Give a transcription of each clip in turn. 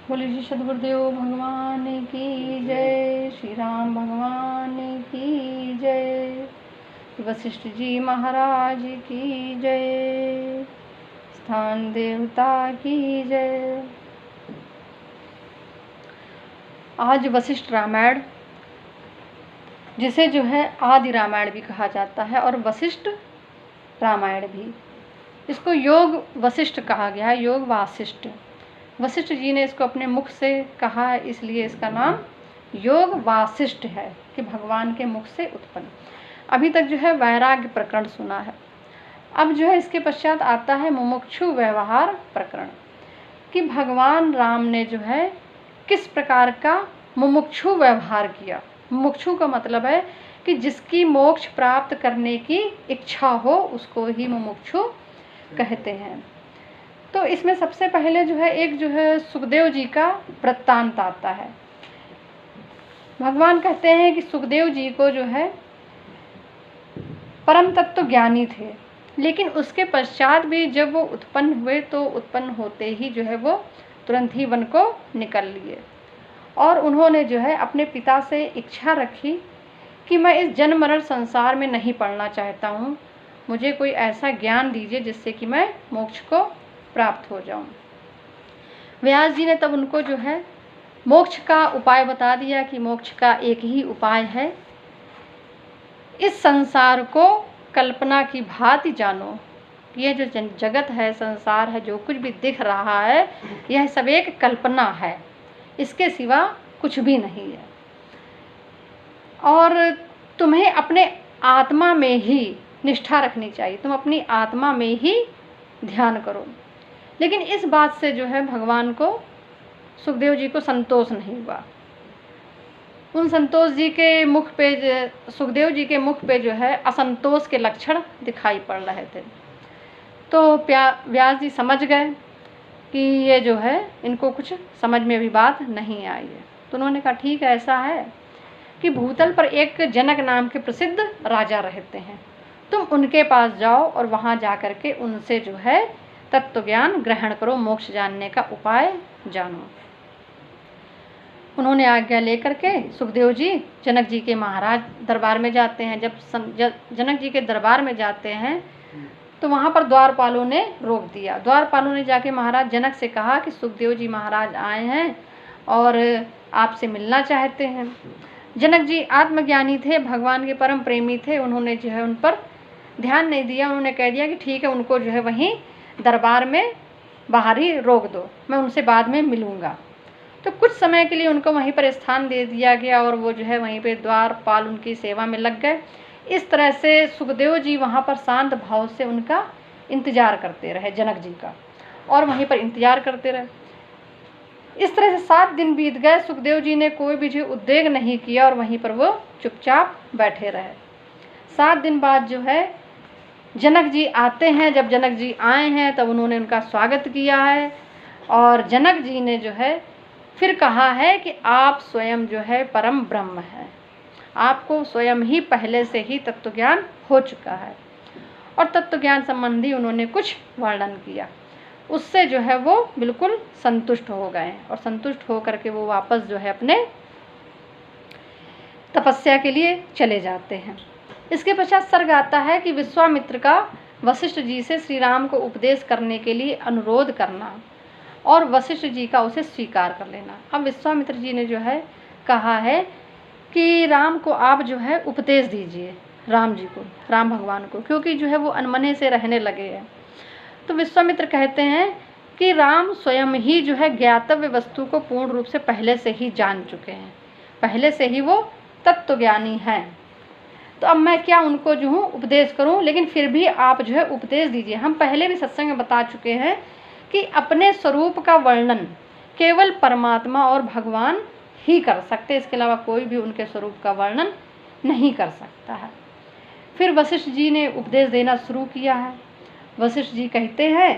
बोलिए श्री सद्गुरुदेव भगवान की जय, श्री राम भगवान की जय, वशिष्ठ जी महाराज की जय, स्थान देवता की जय। आज वशिष्ठ रामायण, जिसे जो है आदि रामायण भी कहा जाता है और वशिष्ठ रामायण भी, इसको योग वशिष्ठ कहा गया है, योग वासिष्ठ। वशिष्ठ जी ने इसको अपने मुख से कहा है, इसलिए इसका नाम योग वासिष्ठ है कि भगवान के मुख से उत्पन्न। अभी तक जो है वैराग्य प्रकरण सुना है। अब जो है इसके पश्चात आता है मुमुक्षु व्यवहार प्रकरण कि भगवान राम ने जो है किस प्रकार का मुमुक्षु व्यवहार किया। मुमुक्षु का मतलब है कि जिसकी मोक्ष प्राप्त करने की इच्छा हो उसको ही मुमुक्षु कहते हैं। तो इसमें सबसे पहले जो है एक जो है सुखदेव जी का वृत्तांत आता है। भगवान कहते हैं कि सुखदेव जी को जो है परम तत्व ज्ञानी थे, लेकिन उसके पश्चात भी जब वो उत्पन्न हुए तो उत्पन्न होते ही जो है वो तुरंत ही वन को निकल लिए और उन्होंने जो है अपने पिता से इच्छा रखी कि मैं इस जन्म मरण संसार में नहीं पड़ना चाहता हूँ, मुझे कोई ऐसा ज्ञान दीजिए जिससे कि मैं मोक्ष को प्राप्त हो जाऊं। व्यास जी ने तब उनको जो है मोक्ष का उपाय बता दिया कि मोक्ष का एक ही उपाय है, इस संसार को कल्पना की भांति जानो। यह जो जगत है, संसार है, जो कुछ भी दिख रहा है, यह सब एक कल्पना है, इसके सिवा कुछ भी नहीं है। और तुम्हें अपने आत्मा में ही निष्ठा रखनी चाहिए, तुम अपनी आत्मा में ही ध्यान करो। लेकिन इस बात से जो है भगवान को, सुखदेव जी को संतोष नहीं हुआ। उन संतोष जी के मुख पे, सुखदेव जी के मुख पे जो है असंतोष के लक्षण दिखाई पड़ रहे थे। तो व्यास जी समझ गए कि ये जो है इनको कुछ समझ में भी बात नहीं आई है। तो उन्होंने कहा ठीक है, ऐसा है कि भूतल पर एक जनक नाम के प्रसिद्ध राजा रहते हैं, तुम उनके पास जाओ और वहाँ जा कर के उनसे जो है तत्व ज्ञान ग्रहण करो, मोक्ष जानने का उपाय जानो। उन्होंने आज्ञा लेकर के सुखदेव जी जनक जी के महाराज दरबार में जाते हैं। जब जनक जी के दरबार में जाते हैं तो वहाँ पर द्वारपालों ने रोक दिया। द्वारपालों ने जाके महाराज जनक से कहा कि सुखदेव जी महाराज आए हैं और आपसे मिलना चाहते हैं। जनक जी आत्मज्ञानी थे, भगवान के परम प्रेमी थे, उन्होंने जो है उन पर ध्यान नहीं दिया। उन्होंने कह दिया कि ठीक है, उनको जो है वहीं दरबार में बाहर ही रोक दो, मैं उनसे बाद में मिलूँगा। तो कुछ समय के लिए उनको वहीं पर स्थान दे दिया गया और वो जो है वहीं पे द्वारपाल उनकी सेवा में लग गए। इस तरह से सुखदेव जी वहाँ पर शांत भाव से उनका इंतजार करते रहे, जनक जी का, और वहीं पर इंतजार करते रहे। इस तरह से 7 दिन बीत गए। सुखदेव जी ने कोई भी उद्वेग नहीं किया और वहीं पर वो चुपचाप बैठे रहे। 7 दिन बाद जो है जनक जी आते हैं। जब जनक जी आए हैं तब उन्होंने उनका स्वागत किया है और जनक जी ने जो है फिर कहा है कि आप स्वयं जो है परम ब्रह्म है, आपको स्वयं ही पहले से ही तत्व ज्ञान हो चुका है। और तत्व ज्ञान संबंधी उन्होंने कुछ वर्णन किया, उससे जो है वो बिल्कुल संतुष्ट हो गए और संतुष्ट होकर के वो वापस जो है अपने तपस्या के लिए चले जाते हैं। इसके पश्चात सर्ग आता है कि विश्वामित्र का वशिष्ठ जी से श्री राम को उपदेश करने के लिए अनुरोध करना और वशिष्ठ जी का उसे स्वीकार कर लेना। अब विश्वामित्र जी ने जो है कहा है कि राम को आप जो है उपदेश दीजिए, राम जी को, राम भगवान को, क्योंकि जो है वो अनमने से रहने लगे हैं। तो विश्वामित्र कहते हैं कि राम स्वयं ही जो है ज्ञातव्य वस्तु को पूर्ण रूप से पहले से ही जान चुके हैं, पहले से ही वो तत्वज्ञानी हैं। तो अब मैं क्या उनको जो हूँ उपदेश करूँ, लेकिन फिर भी आप जो है उपदेश दीजिए। हम पहले भी सत्संग में बता चुके हैं कि अपने स्वरूप का वर्णन केवल परमात्मा और भगवान ही कर सकते, इसके अलावा कोई भी उनके स्वरूप का वर्णन नहीं कर सकता है। फिर वशिष्ठ जी ने उपदेश देना शुरू किया है। वशिष्ठ जी कहते हैं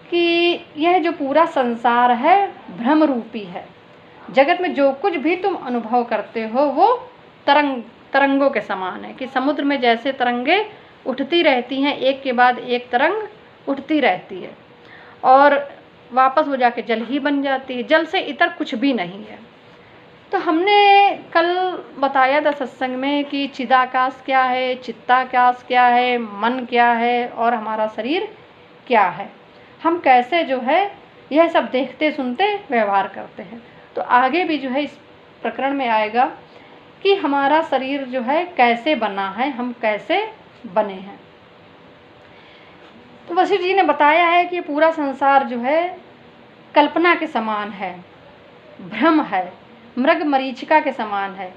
कि यह जो पूरा संसार है भ्रम रूपी है, जगत में जो कुछ भी तुम अनुभव करते हो वो तरंगों के समान है कि समुद्र में जैसे तरंगे उठती रहती हैं, एक के बाद एक तरंग उठती रहती है, और वापस वो जाके जल ही बन जाती है। जल से इतर कुछ भी नहीं है। तो हमने कल बताया था सत्संग में कि चिदाकाश क्या है, चित्ताकाश क्या है, मन क्या है और हमारा शरीर क्या है। हम कैसे जो है यह सब देखते सुनते व्यवहार करते हैं। तो आगे भी जो है इस प्रकरण में आएगा कि हमारा शरीर जो है कैसे बना है, हम कैसे बने हैं। तो वशिष्ठ जी ने बताया है कि पूरा संसार जो है कल्पना के समान है, भ्रम है, मृग मरीचिका के समान है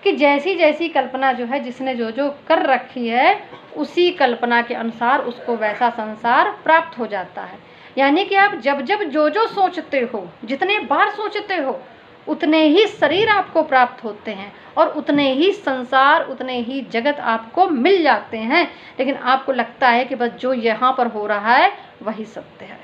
कि जैसी जैसी कल्पना जो है जिसने जो जो कर रखी है उसी कल्पना के अनुसार उसको वैसा संसार प्राप्त हो जाता है। यानी कि आप जब जब जो जो सोचते हो, जितने बार सोचते हो, उतने ही शरीर आपको प्राप्त होते हैं और उतने ही संसार, उतने ही जगत आपको मिल जाते हैं। लेकिन आपको लगता है कि बस जो यहाँ पर हो रहा है वही सत्य है।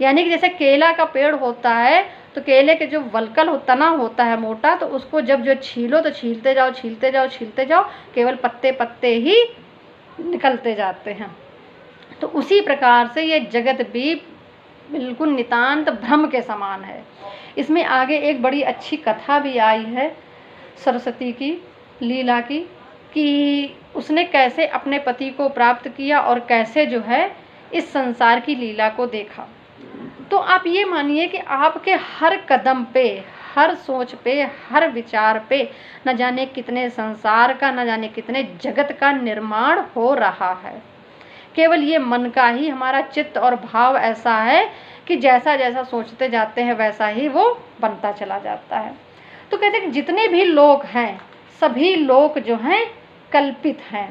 यानी कि जैसे केला का पेड़ होता है तो केले के जो वलकल तना होता है मोटा, तो उसको जब जो छीलो तो छीलते जाओ छीलते जाओ छीलते जाओ, केवल पत्ते पत्ते ही निकलते जाते हैं। तो उसी प्रकार से ये जगत भी बिल्कुल नितांत भ्रम के समान है। इसमें आगे एक बड़ी अच्छी कथा भी आई है सरस्वती की लीला की, कि उसने कैसे अपने पति को प्राप्त किया और कैसे जो है इस संसार की लीला को देखा। तो आप ये मानिए कि आपके हर कदम पे, हर सोच पे, हर विचार पे न जाने कितने संसार का, न जाने कितने जगत का निर्माण हो रहा है। केवल ये मन का ही हमारा चित्त और भाव ऐसा है कि जैसा जैसा सोचते जाते हैं वैसा ही वो बनता चला जाता है। तो कहते हैं कि जितने भी लोग हैं सभी लोग जो हैं कल्पित हैं।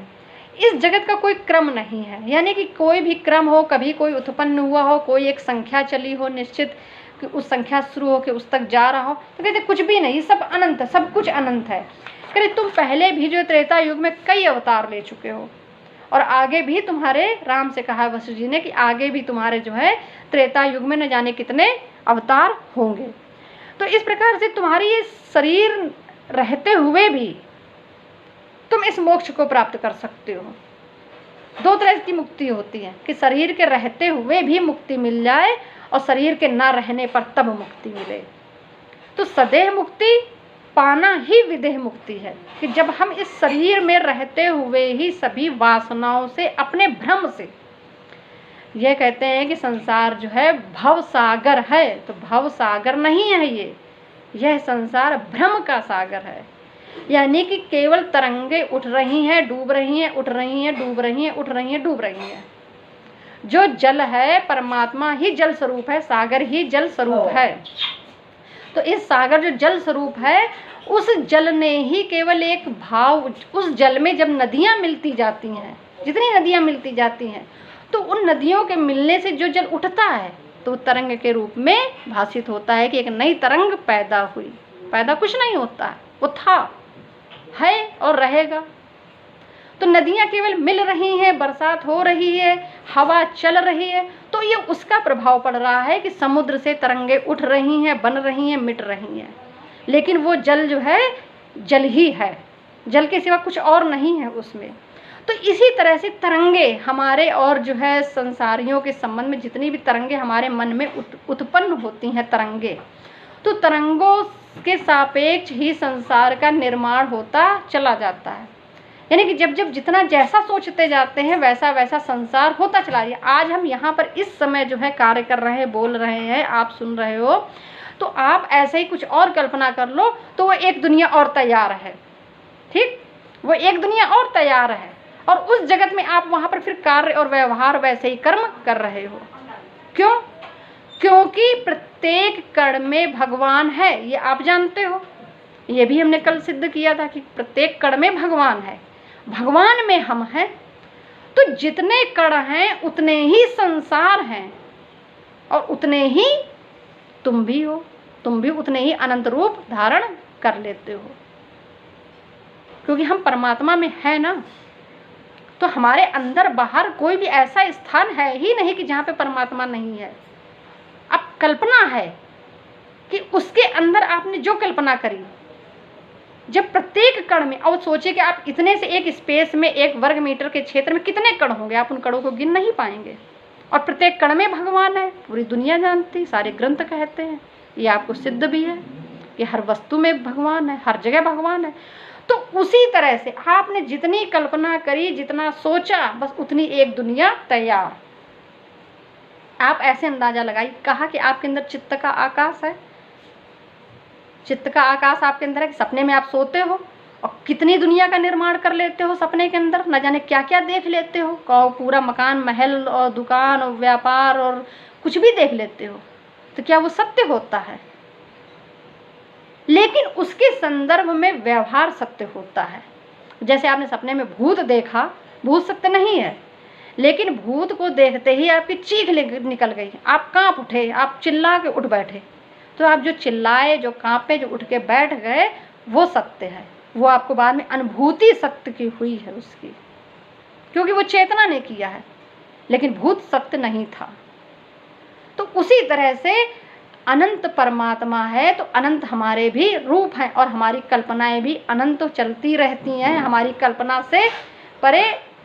इस जगत का कोई क्रम नहीं है, यानी कि कोई भी क्रम हो, कभी कोई उत्पन्न हुआ हो, कोई एक संख्या चली हो निश्चित कि उस संख्या शुरू हो के उस तक जा रहा हो, तो कहते कुछ भी नहीं, सब अनंत, सब कुछ अनंत है। कहते तुम पहले भी जो त्रेता युग में कई अवतार ले चुके हो और आगे भी तुम्हारे, राम से कहा वशिष्ठ जी ने कि आगे भी तुम्हारे जो है त्रेता युग में न जाने कितने अवतार होंगे। तो इस प्रकार से तुम्हारी ये शरीर रहते हुए भी तुम इस मोक्ष को प्राप्त कर सकते हो। दो तरह की मुक्ति होती है कि शरीर के रहते हुए भी मुक्ति मिल जाए और शरीर के ना रहने पर तब मुक्ति मिले। तो सदेह मुक्ति पाना ही विदेह मुक्ति है कि जब हम इस शरीर में रहते हुए ही सभी वासनाओं से, अपने भ्रम से, यह कहते हैं कि संसार जो है भव सागर है, तो भव सागर नहीं है यह संसार भ्रम का सागर है। यानी कि केवल तरंगे उठ रही हैं, डूब रही हैं, उठ रही हैं, डूब रही हैं, उठ रही हैं, डूब रही हैं। जो जल है परमात्मा ही जल स्वरूप है, सागर ही जल स्वरूप है। तो इस सागर जो जल स्वरूप है उस जल ने ही केवल एक भाव, उस जल में जब नदियां मिलती जाती हैं, जितनी नदियां मिलती जाती हैं, तो उन नदियों के मिलने से जो जल उठता है तो तरंग के रूप में भाषित होता है कि एक नई तरंग पैदा हुई। पैदा कुछ नहीं होता है, वो था, है और रहेगा। तो नदियां केवल मिल रही हैं, बरसात हो रही है, हवा चल रही है, तो ये उसका प्रभाव पड़ रहा है कि समुद्र से तरंगे उठ रही हैं, बन रही हैं, मिट रही हैं। लेकिन वो जल जो है जल ही है, जल के सिवा कुछ और नहीं है उसमें। तो इसी तरह से तरंगे हमारे और जो है संसारियों के संबंध में जितनी भी तरंगे हमारे मन में उत्पन्न होती हैं तरंगे, तो तरंगों के सापेक्ष ही संसार का निर्माण होता चला जाता है। यानी कि जब जब जितना जैसा सोचते जाते हैं वैसा वैसा संसार होता चला रहा है। आज हम यहाँ पर इस समय जो है कार्य कर रहे हैं, बोल रहे हैं, आप सुन रहे हो, तो आप ऐसे ही कुछ और कल्पना कर लो तो वो एक दुनिया और तैयार है। ठीक, वो एक दुनिया और तैयार है और उस जगत में आप वहाँ पर फिर कार्य और व्यवहार वैसे ही कर्म कर रहे हो। क्यों? क्योंकि प्रत्येक कण में भगवान है, ये आप जानते हो। ये भी हमने कल सिद्ध किया था कि प्रत्येक कण में भगवान है, भगवान में हम हैं। तो जितने कण हैं उतने ही संसार हैं और उतने ही तुम भी हो, तुम भी उतने ही अनंत रूप धारण कर लेते हो, क्योंकि हम परमात्मा में है ना। तो हमारे अंदर बाहर कोई भी ऐसा स्थान है ही नहीं कि जहाँ पे परमात्मा नहीं है। अब कल्पना है कि उसके अंदर आपने जो कल्पना करी, जब प्रत्येक कण में, और सोचिए कि आप इतने से एक स्पेस में, एक वर्ग मीटर के क्षेत्र में कितने कण होंगे, आप उन कणों को गिन नहीं पाएंगे। और प्रत्येक कण में भगवान है, पूरी दुनिया जानती, सारे ग्रंथ कहते हैं, ये आपको सिद्ध भी है कि हर वस्तु में भगवान है, हर जगह भगवान है। तो उसी तरह से आपने जितनी कल्पना करी, जितना सोचा, बस उतनी एक दुनिया तैयार। आप ऐसे अंदाजा लगाइए, कहा कि आपके अंदर चित्त का आकाश है, चित्त का आकाश आपके अंदर है कि सपने में आप सोते हो और कितनी दुनिया का निर्माण कर लेते हो सपने के अंदर, न जाने क्या क्या देख लेते हो, पूरा मकान, महल और दुकान और व्यापार और कुछ भी देख लेते हो। तो क्या वो सत्य होता है? लेकिन उसके संदर्भ में व्यवहार सत्य होता है। जैसे आपने सपने में भूत देखा, भूत सत्य नहीं है, लेकिन भूत को देखते ही आपकी चीख निकल गई, आप कांप उठे, आप चिल्ला के उठ बैठे। तो आप जो चिल्लाए, जो कांपे, जो उठ के बैठ गए, वो सत्य है। वो आपको बाद में अनुभूति सत्य की हुई है उसकी, क्योंकि वो चेतना ने किया है, लेकिन भूत सत्य नहीं था। तो उसी तरह से अनंत परमात्मा है, तो अनंत हमारे भी रूप हैं और हमारी कल्पनाएं भी अनंत तो चलती रहती हैं। हमारी कल्पना से परे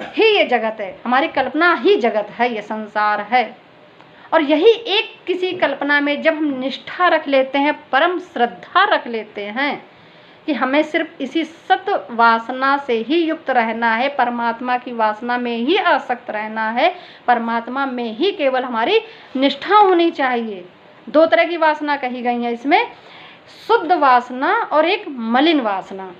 ही ये जगत है, हमारी कल्पना ही जगत है, ये संसार है। और यही एक किसी कल्पना में जब हम निष्ठा रख लेते हैं, परम श्रद्धा रख लेते हैं कि हमें सिर्फ इसी सत वासना से ही युक्त रहना है, परमात्मा की वासना में ही आसक्त रहना है, परमात्मा में ही केवल हमारी निष्ठा होनी चाहिए। दो तरह की वासना कही गई है इसमें, शुद्ध वासना और एक मलिन वासना।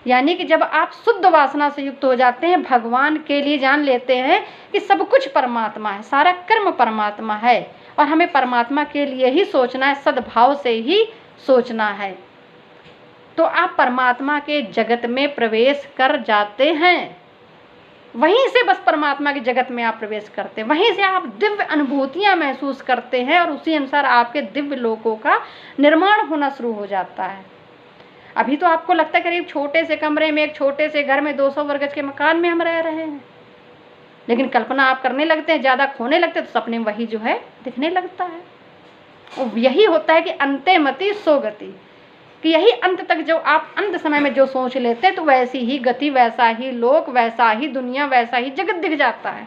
यानी कि जब आप शुद्ध वासना से युक्त हो जाते हैं, भगवान के लिए जान लेते हैं कि सब कुछ परमात्मा है, सारा कर्म परमात्मा है और हमें परमात्मा के लिए ही सोचना है, सद्भाव से ही सोचना है, तो आप परमात्मा के जगत में प्रवेश कर जाते हैं। वहीं से बस परमात्मा के जगत में आप प्रवेश करते हैं, वहीं से आप दिव्य अनुभूतियां महसूस करते हैं और उसी अनुसार आपके दिव्य लोकों का निर्माण होना शुरू हो जाता है। अभी तो आपको लगता है करीब छोटे से कमरे में, एक छोटे से घर में, 200 वर्ग गज के मकान में हम रह रहे हैं, लेकिन कल्पना आप करने लगते हैं, ज़्यादा खोने लगते हैं, तो सपने में वही जो है दिखने लगता है। और यही होता है कि अंते मति सो गति, कि यही अंत तक जो आप अंत समय में जो सोच लेते हैं, तो वैसी ही गति, वैसा ही लोक, वैसा ही दुनिया, वैसा ही जगत दिख जाता है।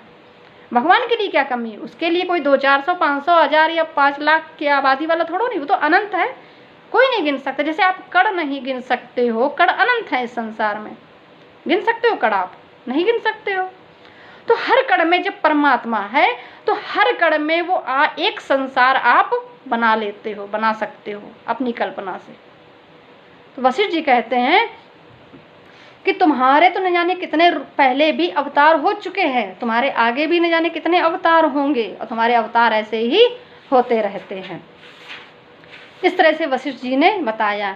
भगवान के लिए क्या कमी है? उसके लिए कोई 200-400, 500, 1000 या 5 लाख की आबादी वाला थोड़ा नहीं, वो तो अनंत है, कोई नहीं गिन सकता। जैसे आप कण नहीं गिन सकते हो, कण अनंत है इस संसार में, गिन सकते हो कण? आप नहीं गिन सकते हो। तो हर कण में जब परमात्मा है, तो हर कण में वो एक संसार आप बना लेते हो, बना सकते हो अपनी कल्पना से। तो वशिष्ठ जी कहते हैं कि तुम्हारे तो न जाने कितने पहले भी अवतार हो चुके हैं, तुम्हारे आगे भी न जाने कितने अवतार होंगे, और तुम्हारे अवतार ऐसे ही होते रहते हैं। इस तरह से वशिष्ठ जी ने बताया।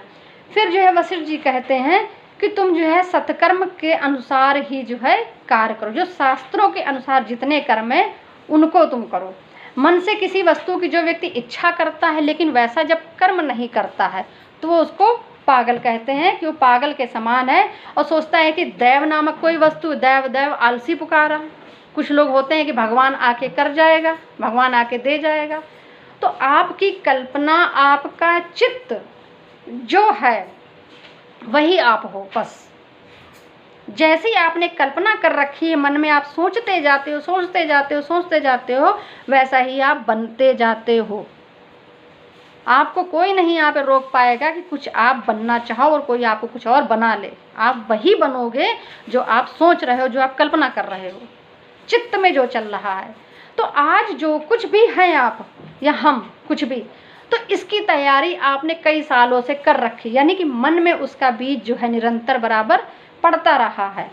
फिर जो है वशिष्ठ जी कहते हैं कि तुम जो है सत्कर्म के अनुसार ही जो है कार्य करो, जो शास्त्रों के अनुसार जितने कर्म है उनको तुम करो। मन से किसी वस्तु की जो व्यक्ति इच्छा करता है, लेकिन वैसा जब कर्म नहीं करता है, तो वो उसको पागल कहते हैं, कि वो पागल के समान है और सोचता है कि दैव नामक कोई वस्तु, दैव दैव आलसी पुकारा। कुछ लोग होते हैं कि भगवान आके कर जाएगा, भगवान आके दे जाएगा। तो आपकी कल्पना, आपका चित्त जो है वही आप हो। बस जैसे ही आपने कल्पना कर रखी है, मन में आप सोचते जाते हो, सोचते जाते हो, सोचते जाते हो, वैसा ही आप बनते जाते हो। आपको कोई नहीं यहाँ पे रोक पाएगा कि कुछ आप बनना चाहो और कोई आपको कुछ और बना ले। आप वही बनोगे जो आप सोच रहे हो, जो आप कल्पना कर रहे हो, चित्त में जो चल रहा है। तो आज जो कुछ भी है आप या हम कुछ भी, तो इसकी तैयारी आपने कई सालों से कर रखी, यानी कि मन में उसका बीज जो है निरंतर बराबर पड़ता रहा है।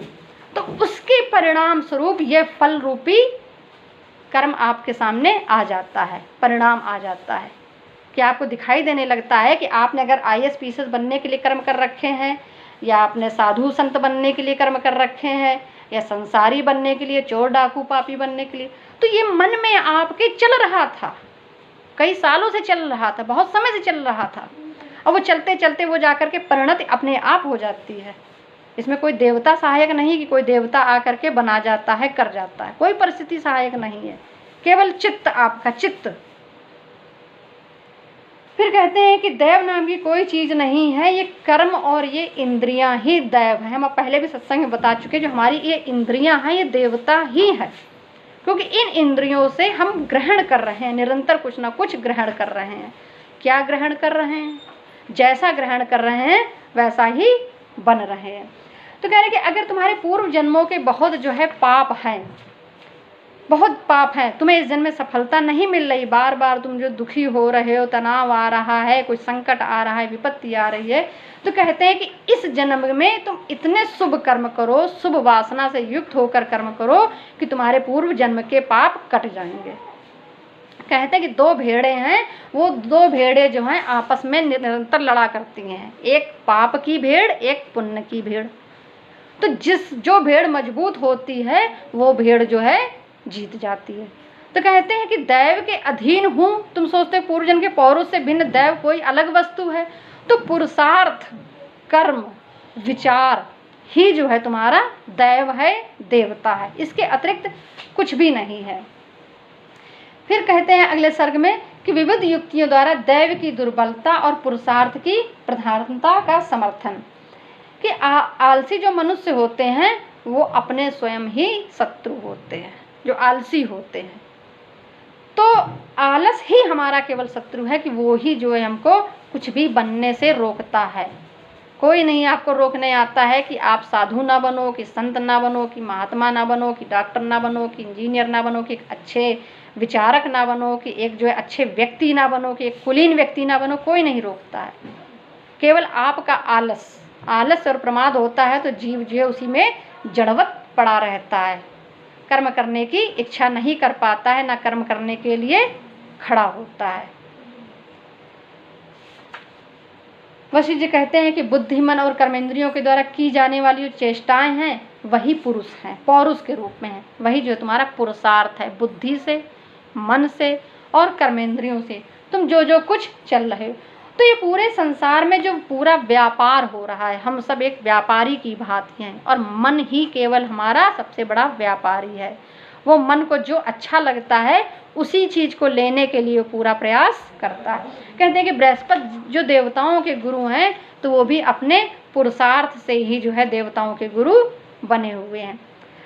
तो उसके परिणाम स्वरूप ये फल रूपी कर्म आपके सामने आ जाता है, परिणाम आ जाता है कि आपको दिखाई देने लगता है कि आपने अगर IAS PCS बनने के लिए कर्म कर रखे हैं, या आपने साधु संत बनने के लिए कर्म कर रखे हैं, या संसारी बनने के लिए, चोर डाकू पापी बनने के लिए, तो ये मन में आपके चल रहा था, कई सालों से चल रहा था, बहुत समय से चल रहा था, और वो चलते चलते वो जाकर के परिणति अपने आप हो जाती है। इसमें कोई देवता सहायक नहीं कि कोई देवता आकर के बना जाता है, कर जाता है, कोई परिस्थिति सहायक नहीं है, केवल चित्त, आपका चित्त। फिर कहते हैं कि दैव नाम की कोई चीज़ नहीं है, ये कर्म और ये इंद्रियां ही दैव हैं। हम पहले भी सत्संग में बता चुके, जो हमारी ये इंद्रियां हैं ये देवता ही है। क्योंकि इन इंद्रियों से हम ग्रहण कर रहे हैं, निरंतर कुछ ना कुछ ग्रहण कर रहे हैं। क्या ग्रहण कर रहे हैं? जैसा ग्रहण कर रहे हैं वैसा ही बन रहे हैं। तो कह रहे हैं कि अगर तुम्हारे पूर्व जन्मों के बहुत जो है पाप हैं, बहुत पाप हैं, तुम्हें इस जन्म में सफलता नहीं मिल रही, बार बार तुम जो दुखी हो रहे हो, तनाव आ रहा है, कोई संकट आ रहा है, विपत्ति आ रही है, तो कहते हैं कि इस जन्म में तुम इतने शुभ कर्म करो, शुभ वासना से युक्त होकर कर्म करो कि तुम्हारे पूर्व जन्म के पाप कट जाएंगे। कहते हैं कि दो भेड़ें हैं, वो दो भेड़ें जो हैं आपस में निरंतर लड़ा करती हैं, एक पाप की भेड़, एक पुण्य की भेड़। तो जो भेड़ मजबूत होती है वो भेड़ जो है जीत जाती है। तो कहते हैं कि दैव के अधीन हूँ। तुम सोचते हो पूर्व जन्म के पौरुष से भिन्न दैव कोई अलग वस्तु है, तो पुरुषार्थ, कर्म, विचार ही जो है तुम्हारा दैव है, देवता है, इसके अतिरिक्त कुछ भी नहीं है। फिर कहते हैं अगले सर्ग में कि विविध युक्तियों द्वारा दैव की दुर्बलता और पुरुषार्थ की प्रधानता का समर्थन, कि आलसी जो मनुष्य होते हैं वो अपने स्वयं ही शत्रु होते हैं, जो आलसी होते हैं। तो आलस ही हमारा केवल शत्रु है, कि वो ही जो है हमको कुछ भी बनने से रोकता है। कोई नहीं आपको रोकने आता है कि आप साधु ना बनो, कि संत ना बनो, कि महात्मा ना बनो, कि डॉक्टर ना बनो, कि इंजीनियर ना बनो, कि एक अच्छे विचारक ना बनो, कि एक जो है अच्छे व्यक्ति ना बनो, कि एक कुलीन व्यक्ति ना बनो। कोई नहीं रोकता है, केवल आपका आलस और प्रमाद होता है। तो जीव जो है उसी में जड़वत पड़ा रहता है, कर्म करने की इच्छा नहीं कर पाता है, ना कर्म करने के लिए खड़ा होता है। वशिष्ठ जी कहते हैं कि बुद्धि, मन और कर्मेंद्रियों के द्वारा की जाने वाली जो चेष्टाएं हैं वही पुरुष हैं, पौरुष के रूप में है। वही जो तुम्हारा पुरुषार्थ है, बुद्धि से, मन से और कर्मेंद्रियों से तुम जो कुछ चल रहे हो। तो ये पूरे संसार में जो पूरा व्यापार हो रहा है, हम सब एक व्यापारी की भांति हैं, और मन ही केवल हमारा सबसे बड़ा व्यापारी है। वो मन को जो अच्छा लगता है उसी चीज को लेने के लिए पूरा प्रयास करता है। कहते हैं कि बृहस्पति जो देवताओं के गुरु हैं, तो वो भी अपने पुरुषार्थ से ही जो है देवताओं के गुरु बने हुए हैं।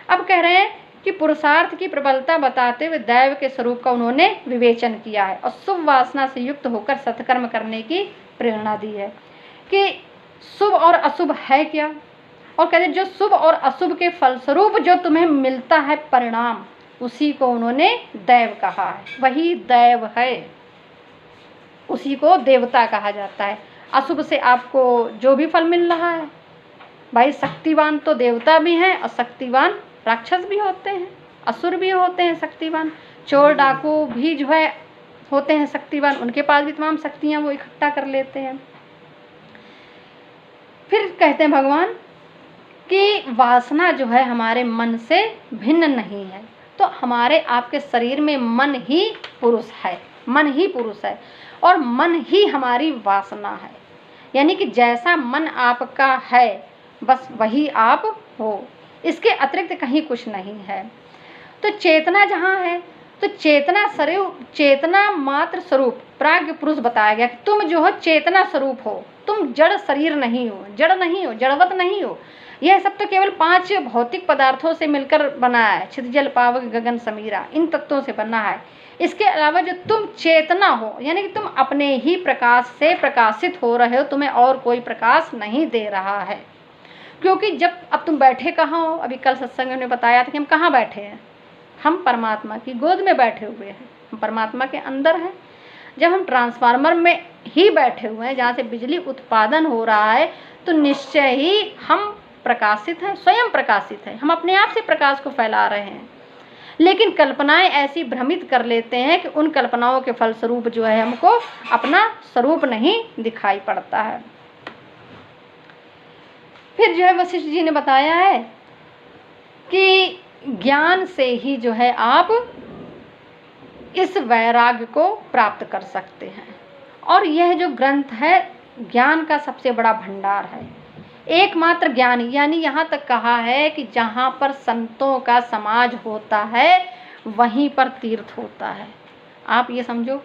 अब कह रहे हैं कि पुरुषार्थ की प्रबलता बताते हुए दैव के स्वरूप का उन्होंने विवेचन किया है और शुभ वासना से युक्त होकर सत्कर्म करने की प्रेरणा दी है। कि शुभ और अशुभ है क्या, और कहते जो शुभ और अशुभ के फलस्वरूप जो तुम्हें मिलता है परिणाम, उसी को उन्होंने दैव कहा है। वही दैव है, उसी को देवता कहा जाता है। अशुभ से आपको जो भी फल मिल रहा है, भाई शक्तिवान तो देवता भी हैं और शक्तिवान राक्षस भी होते हैं, असुर भी होते हैं शक्तिवान, चोर डाकू भी जो है होते हैं शक्तिवान, उनके पास भी तमाम शक्तियां वो इकट्ठा कर लेते हैं। फिर कहते हैं भगवान कि वासना जो है हमारे मन से भिन्न नहीं है। तो हमारे आपके शरीर में मन ही पुरुष है, मन ही पुरुष है, और मन ही हमारी वासना है। यानी कि जैसा मन आपका है बस वही आप हो, इसके अतिरिक्त कहीं कुछ नहीं है। तो चेतना जहाँ है, तो चेतना स्वरूप, चेतना मात्र स्वरूप प्राज्ञ पुरुष बताया गया कि तुम जो हो चेतना स्वरूप हो, तुम जड़ शरीर नहीं हो, जड़ नहीं हो, जड़वत नहीं हो। यह सब तो केवल 5 भौतिक पदार्थों से मिलकर बना है, क्षितिज जल पावक गगन समीरा, इन तत्वों से बना है। इसके अलावा जो तुम चेतना हो, यानी कि तुम अपने ही प्रकाश से प्रकाशित हो रहे हो, तुम्हें और कोई प्रकाश नहीं दे रहा है। क्योंकि जब अब तुम बैठे कहाँ हो, अभी कल सत्संग में बताया था कि हम कहाँ बैठे हैं, हम परमात्मा की गोद में बैठे हुए हैं, हम परमात्मा के अंदर हैं। जब हम ट्रांसफार्मर में ही बैठे हुए हैं जहाँ से बिजली उत्पादन हो रहा है, तो निश्चय ही हम प्रकाशित हैं, स्वयं प्रकाशित हैं, हम अपने आप से प्रकाश को फैला रहे हैं। लेकिन कल्पनाएं ऐसी भ्रमित कर लेते हैं कि उन कल्पनाओं के फलस्वरूप जो है हमको अपना स्वरूप नहीं दिखाई पड़ता है। फिर जो है वशिष्ठ जी ने बताया है कि ज्ञान से ही जो है आप इस वैराग्य को प्राप्त कर सकते हैं, और यह जो ग्रंथ है ज्ञान का सबसे बड़ा भंडार है। एकमात्र ज्ञान, यानी यहाँ तक कहा है कि जहाँ पर संतों का समाज होता है वहीं पर तीर्थ होता है। आप ये समझो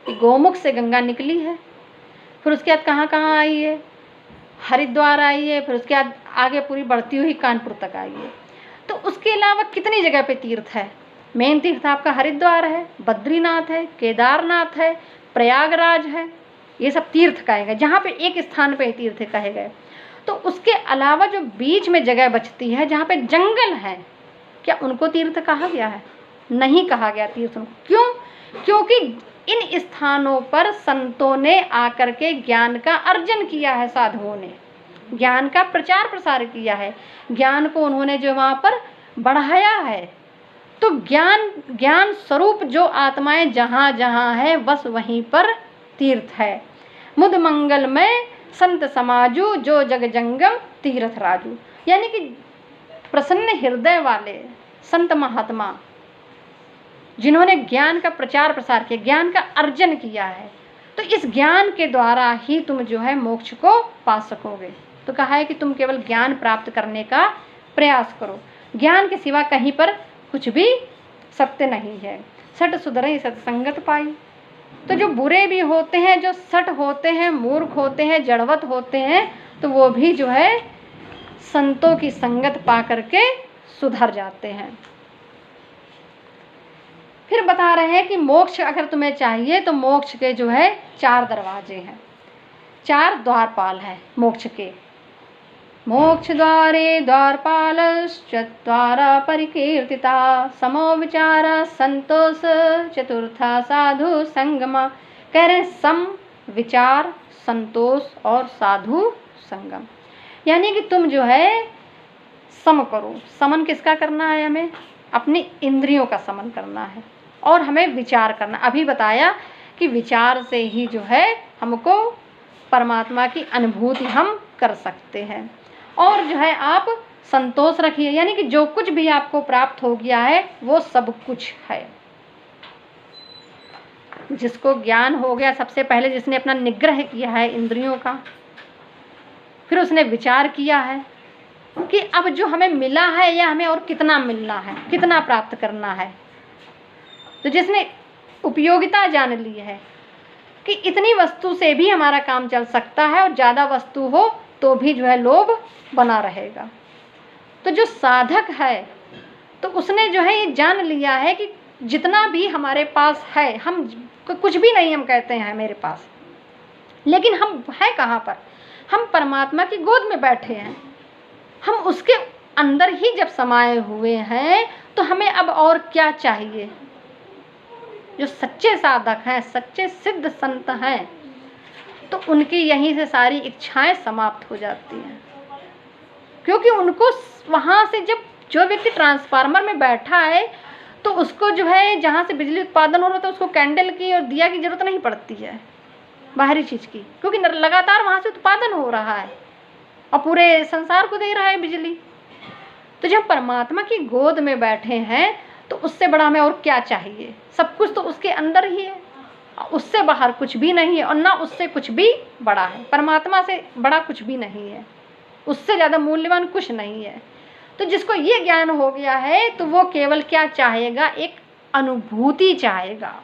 कि गोमुख से गंगा निकली है, फिर उसके बाद कहाँ कहाँ आई है, हरिद्वार आई है, फिर उसके बाद आगे पूरी बढ़ती हुई कानपुर तक आई है। तो उसके अलावा कितनी जगह पे तीर्थ है, मेन तीर्थ आपका हरिद्वार है, बद्रीनाथ है, केदारनाथ है, प्रयागराज है, ये सब तीर्थ कहे गए, जहाँ पे एक स्थान पे तीर्थ कहे गए। तो उसके अलावा जो बीच में जगह बचती है जहाँ पे जंगल है, क्या उनको तीर्थ कहा गया है? नहीं कहा गया तीर्थ उनको। क्यों? क्योंकि इन स्थानों पर संतों ने आकर के ज्ञान का अर्जन किया है, साधुओं ने ज्ञान का प्रचार प्रसार किया है, ज्ञान को उन्होंने जो वहाँ पर बढ़ाया है। तो ज्ञान स्वरूप जो आत्माएं जहाँ जहाँ है बस वहीं पर तीर्थ है। मुद मंगल में संत समाजू, जो जग जंगम तीर्थ राजू। यानी कि प्रसन्न हृदय वाले संत महात्मा जिन्होंने ज्ञान का प्रचार प्रसार किया, ज्ञान का अर्जन किया है, तो इस ज्ञान के द्वारा ही तुम जो है मोक्ष को पा सकोगे। तो कहा है कि तुम केवल ज्ञान प्राप्त करने का प्रयास करो, ज्ञान के सिवा कहीं पर कुछ भी सत्य नहीं है। सट सुधरई सत्संगत पाई। तो जो बुरे भी होते हैं, जो सट होते हैं, मूर्ख होते हैं, जड़वत होते हैं, तो वो भी जो है संतों की संगत पा करके सुधर जाते हैं। फिर बता रहे हैं कि मोक्ष अगर तुम्हें चाहिए तो मोक्ष के जो है 4 दरवाजे हैं, 4 द्वारपाल हैं मोक्ष के। मोक्ष द्वारे द्वारपालश्चत्वारा परिकीर्तिता, समो विचार संतोष चतुर्था साधु संगमा। कह रहे सम, विचार, संतोष और साधु संगम। यानी कि तुम जो है सम करो। समन किसका करना है? हमें अपनी इंद्रियों का समन करना है और हमें विचार करना। अभी बताया कि विचार से ही जो है हमको परमात्मा की अनुभूति हम कर सकते हैं। और जो है आप संतोष रखिए, यानी कि जो कुछ भी आपको प्राप्त हो गया है वो सब कुछ है। जिसको ज्ञान हो गया, सबसे पहले जिसने अपना निग्रह किया है इंद्रियों का, फिर उसने विचार किया है कि अब जो हमें मिला है या हमें और कितना मिलना है, कितना प्राप्त करना है। तो जिसने उपयोगिता जान ली है कि इतनी वस्तु से भी हमारा काम चल सकता है और ज़्यादा वस्तु हो तो भी जो है लोभ बना रहेगा। तो जो साधक है तो उसने जो है ये जान लिया है कि जितना भी हमारे पास है, हम कुछ भी नहीं हम कहते हैं मेरे पास, लेकिन हम है कहाँ पर? हम परमात्मा की गोद में बैठे हैं, हम उसके अंदर ही जब समाये हुए हैं तो हमें अब और क्या चाहिए। जो सच्चे साधक हैं, सच्चे सिद्ध संत हैं, तो उनकी यहीं से सारी इच्छाएं समाप्त हो जाती हैं। क्योंकि उनको वहाँ से जब जो व्यक्ति ट्रांसफार्मर में बैठा है तो उसको जो है जहाँ से बिजली उत्पादन हो रहा था उसको कैंडल की और दिया की जरूरत नहीं पड़ती है बाहरी चीज़ की, क्योंकि लगातार वहाँ से उत्पादन हो रहा है और पूरे संसार को दे रहा है बिजली। तो जब परमात्मा की गोद में बैठे हैं तो उससे बड़ा हमें और क्या चाहिए? सब कुछ तो उसके अंदर ही है, उससे बाहर कुछ भी नहीं है और ना उससे कुछ भी बड़ा है। परमात्मा से बड़ा कुछ भी नहीं है, उससे ज़्यादा मूल्यवान कुछ नहीं है। तो जिसको ये ज्ञान हो गया है तो वो केवल क्या चाहेगा? एक अनुभूति चाहेगा।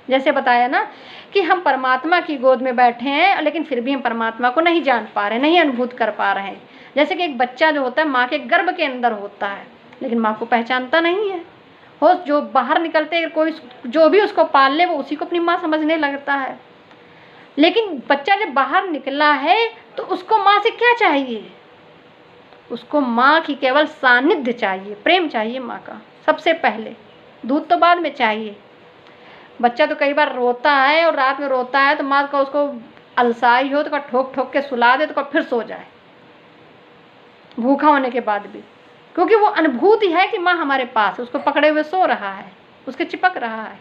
जैसे बताया ना कि हम परमात्मा की गोद में बैठे हैं लेकिन फिर भी हम परमात्मा को नहीं जान पा रहे, नहीं अनुभूत कर पा रहे हैं। जैसे कि एक बच्चा जो होता है माँ के गर्भ के अंदर होता है लेकिन माँ को पहचानता नहीं है। हो जो बाहर निकलते कोई जो भी उसको पाल ले वो उसी को अपनी माँ समझने लगता है। लेकिन बच्चा जब बाहर निकला है तो उसको माँ से क्या चाहिए? उसको माँ की केवल सानिध्य चाहिए, प्रेम चाहिए माँ का सबसे पहले, दूध तो बाद में चाहिए। बच्चा तो कई बार रोता है और रात में रोता है तो माँ का उसको अलसाई हो तो ठोक ठोक के सुला दे तो फिर सो जाए भूखा होने के बाद भी, क्योंकि वो अनुभूति है कि माँ हमारे पास है, उसको पकड़े हुए सो रहा है, उसके चिपक रहा है।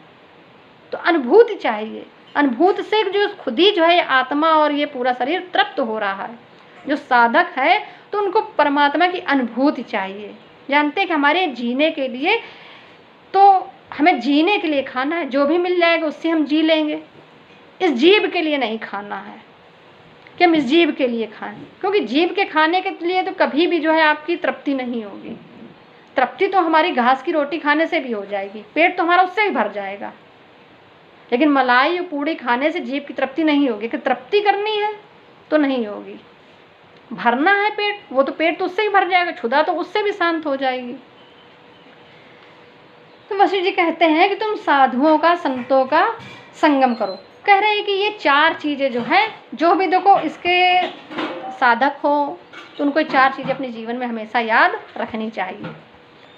तो अनुभूति चाहिए। अनुभूति से जो खुद ही जो है आत्मा और ये पूरा शरीर तृप्त हो रहा है। जो साधक है तो उनको परमात्मा की अनुभूति चाहिए। जानते हैं कि हमारे जीने के लिए तो हमें जीने के लिए खाना है, जो भी मिल जाएगा उससे हम जी लेंगे। इस जीव के लिए नहीं खाना है कि हम इस जीव के लिए खाएं, क्योंकि जीव के खाने के लिए तो कभी भी जो है आपकी तृप्ति नहीं होगी। तृप्ति तो हमारी घास की रोटी खाने से भी हो जाएगी, पेट तो हमारा उससे भी भर जाएगा, लेकिन मलाई और पूड़ी खाने से जीव की तृप्ति नहीं होगी। कि तृप्ति करनी है तो नहीं होगी, भरना है पेट, वो तो पेट तो उससे ही भर जाएगा, क्षुधा तो उससे भी शांत हो जाएगी। तो वशिष्ठ जी कहते हैं कि तुम साधुओं का, संतों का संगम करो। कह रहे हैं कि ये 4 चीज़ें जो हैं, जो भी देखो इसके साधक हो तो उनको 4 चीज़ें अपने जीवन में हमेशा याद रखनी चाहिए।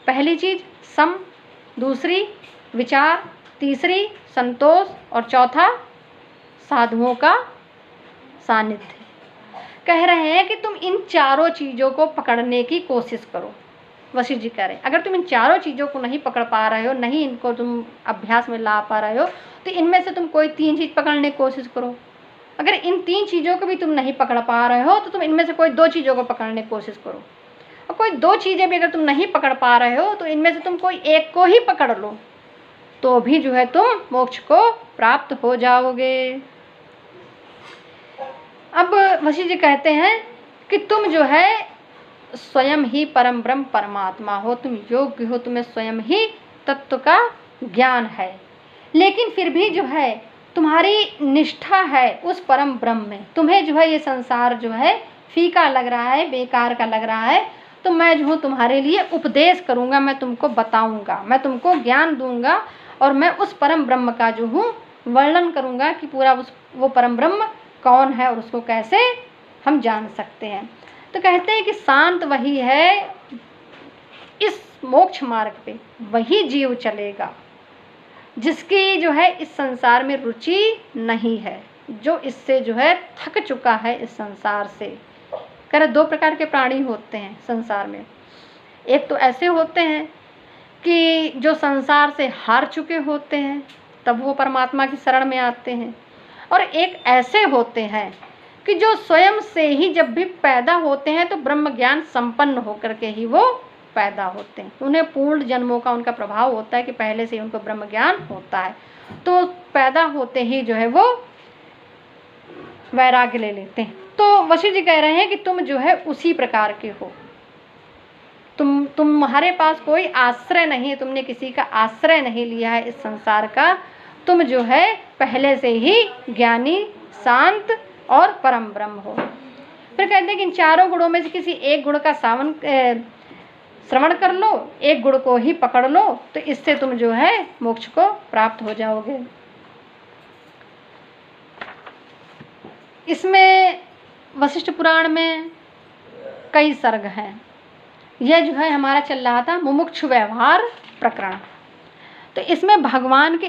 पहली चीज़ सम, दूसरी विचार, तीसरी संतोष और चौथा साधुओं का सानिध्य। कह रहे हैं कि तुम इन 4 चीज़ों को पकड़ने की कोशिश करो। वशिष्ठ जी कह रहे हैं अगर तुम इन 4 चीज़ों को नहीं पकड़ पा रहे हो, नहीं इनको तुम अभ्यास में ला पा रहे हो, तो इनमें से तुम कोई 3 चीज़ पकड़ने की कोशिश करो। अगर इन 3 चीज़ों को भी तुम नहीं पकड़ पा रहे हो तो तुम इनमें से कोई 2 चीज़ों को पकड़ने की कोशिश करो। और कोई 2 चीज़ें भी अगर तुम नहीं पकड़ पा रहे हो तो इनमें से तुम कोई एक को ही पकड़ लो, तो भी जो है तुम मोक्ष को प्राप्त हो जाओगे। अब वशिष्ठ जी कहते हैं कि तुम जो है स्वयं ही परम ब्रह्म परमात्मा हो, तुम योग्य हो, तुम्हें स्वयं ही तत्व का ज्ञान है, लेकिन फिर भी जो है तुम्हारी निष्ठा है उस परम ब्रह्म में। तुम्हें जो है ये संसार जो है फीका लग रहा है, बेकार का लग रहा है, तो मैं जो हूँ तुम्हारे लिए उपदेश करूँगा, मैं तुमको बताऊँगा, मैं तुमको ज्ञान दूँगा और मैं उस परम ब्रह्म का जो हूँ वर्णन करूँगा कि पूरा वो परम ब्रह्म कौन है और उसको कैसे हम जान सकते हैं। तो कहते हैं कि शांत वही है, इस मोक्ष मार्ग पे वही जीव चलेगा जिसकी जो है इस संसार में रुचि नहीं है, जो इससे जो है थक चुका है इस संसार से। कह रहे 2 प्रकार के प्राणी होते हैं संसार में। एक तो ऐसे होते हैं कि जो संसार से हार चुके होते हैं, तब वो परमात्मा की शरण में आते हैं, और एक ऐसे होते हैं कि जो स्वयं से ही जब भी पैदा होते हैं तो ब्रह्म ज्ञान संपन्न होकर के ही वो पैदा होते हैं। उन्हें पूर्ण जन्मों का उनका प्रभाव होता है कि पहले से ही उनको ब्रह्म ज्ञान होता है, तो पैदा होते ही जो है वो वैराग्य ले लेते हैं। तो वशिष्ठ जी कह रहे हैं कि तुम जो है उसी प्रकार के हो, तुम्हारे पास कोई आश्रय नहीं है, तुमने किसी का आश्रय नहीं लिया है इस संसार का, तुम जो है पहले से ही ज्ञानी, शांत और परम ब्रह्म हो। फिर कहते हैं कि इन 4 गुणों में से किसी एक गुण का श्रवण कर लो, एक गुण को ही पकड़ लो, तो इससे तुम जो है मोक्ष को प्राप्त हो जाओगे। इसमें वशिष्ठ पुराण में कई सर्ग हैं। यह जो है हमारा चल रहा था मुमुक्षु व्यवहार प्रकरण। तो इसमें भगवान के